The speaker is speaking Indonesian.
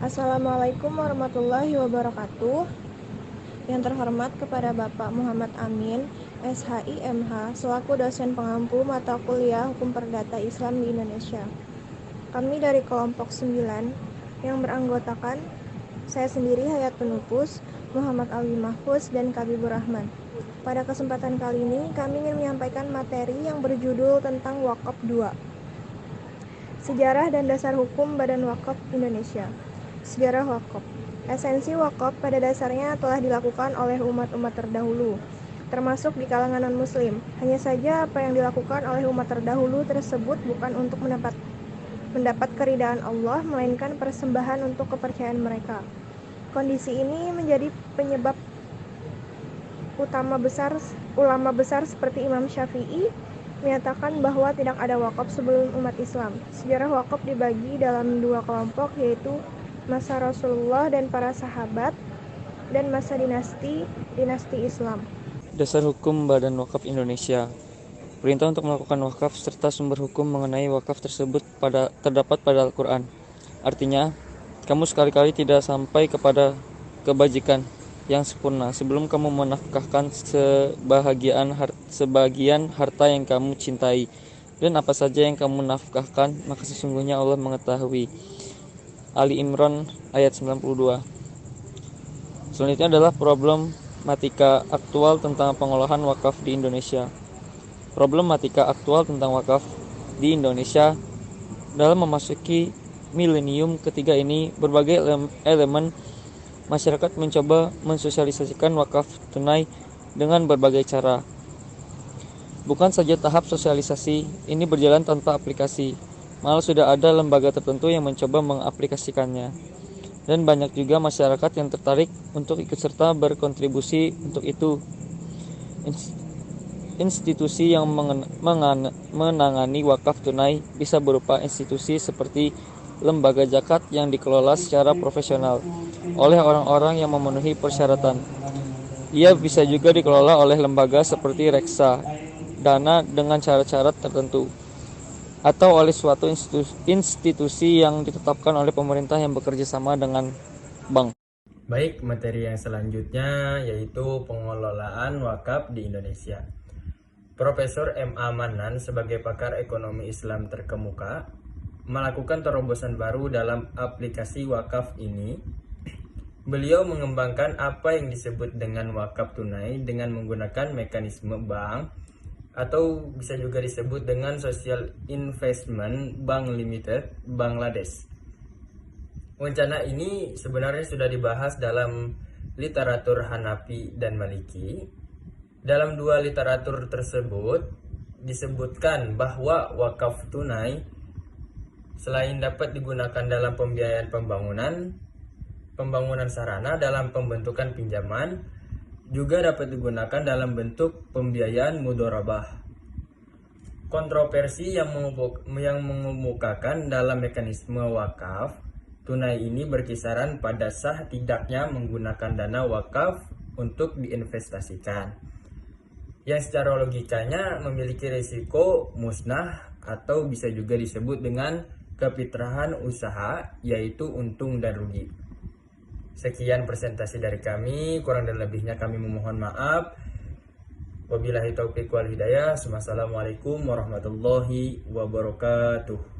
Assalamualaikum warahmatullahi wabarakatuh. Yang terhormat kepada Bapak Muhammad Amin, SHI MH, selaku dosen pengampu mata kuliah Hukum Perdata Islam di Indonesia. Kami dari kelompok 9 yang beranggotakan saya sendiri Hayatun Nufus, Muhammad Ali Mahfuz, dan Kabibur Rahman. Pada kesempatan kali ini, kami ingin menyampaikan materi yang berjudul tentang Wakaf 2. Sejarah dan dasar hukum Badan Wakaf Indonesia. Sejarah wakaf. Esensi wakaf pada dasarnya telah dilakukan oleh umat-umat terdahulu, termasuk di kalangan non-muslim. Hanya saja apa yang dilakukan oleh umat terdahulu tersebut bukan untuk mendapat keridaan Allah, melainkan persembahan untuk kepercayaan mereka. Kondisi ini menjadi penyebab ulama besar seperti Imam Syafi'i menyatakan bahwa tidak ada wakaf sebelum umat Islam. Sejarah wakaf dibagi dalam dua kelompok, yaitu masa Rasulullah dan para sahabat, dan masa dinasti Islam. Dasar hukum Badan Wakaf Indonesia. Perintah untuk melakukan wakaf serta sumber hukum mengenai wakaf tersebut terdapat pada Al-Quran. Artinya, kamu sekali-kali tidak sampai kepada kebajikan yang sempurna sebelum kamu menafkahkan sebagian harta yang kamu cintai, dan apa saja yang kamu nafkahkan, maka sesungguhnya Allah mengetahui. Ali Imran ayat 92. Selanjutnya adalah problematika aktual tentang pengolahan wakaf di Indonesia. Problematika aktual tentang wakaf di Indonesia dalam memasuki milenium ketiga ini, berbagai elemen masyarakat mencoba mensosialisasikan wakaf tunai dengan berbagai cara. Bukan saja tahap sosialisasi ini berjalan tanpa aplikasi, malah sudah ada lembaga tertentu yang mencoba mengaplikasikannya. Dan banyak juga masyarakat yang tertarik untuk ikut serta berkontribusi untuk itu. Institusi yang menangani wakaf tunai bisa berupa institusi seperti lembaga zakat yang dikelola secara profesional oleh orang-orang yang memenuhi persyaratan. Ia bisa juga dikelola oleh lembaga seperti reksa dana dengan syarat-syarat tertentu, atau oleh suatu institusi yang ditetapkan oleh pemerintah yang bekerja sama dengan bank. Baik, materi yang selanjutnya yaitu pengelolaan wakaf di Indonesia. Profesor M.A. Manan sebagai pakar ekonomi Islam terkemuka melakukan terobosan baru dalam aplikasi wakaf ini. Beliau mengembangkan apa yang disebut dengan wakaf tunai dengan menggunakan mekanisme bank, atau bisa juga disebut dengan Social Investment Bank Limited Bangladesh. Rencana ini sebenarnya sudah dibahas dalam literatur Hanafi dan Maliki. Dalam dua literatur tersebut disebutkan bahwa wakaf tunai selain dapat digunakan dalam pembiayaan pembangunan sarana dalam pembentukan pinjaman, juga dapat digunakan dalam bentuk pembiayaan mudharabah. Kontroversi yang mengemukakan dalam mekanisme wakaf tunai ini berkisaran pada sah tidaknya menggunakan dana wakaf untuk diinvestasikan, yang secara logikanya memiliki risiko musnah atau bisa juga disebut dengan kefitrahan usaha, yaitu untung dan rugi. Sekian presentasi dari kami, kurang dan lebihnya kami memohon maaf. Wabillahi taufiq wal hidayah. Wassalamualaikum warahmatullahi wabarakatuh.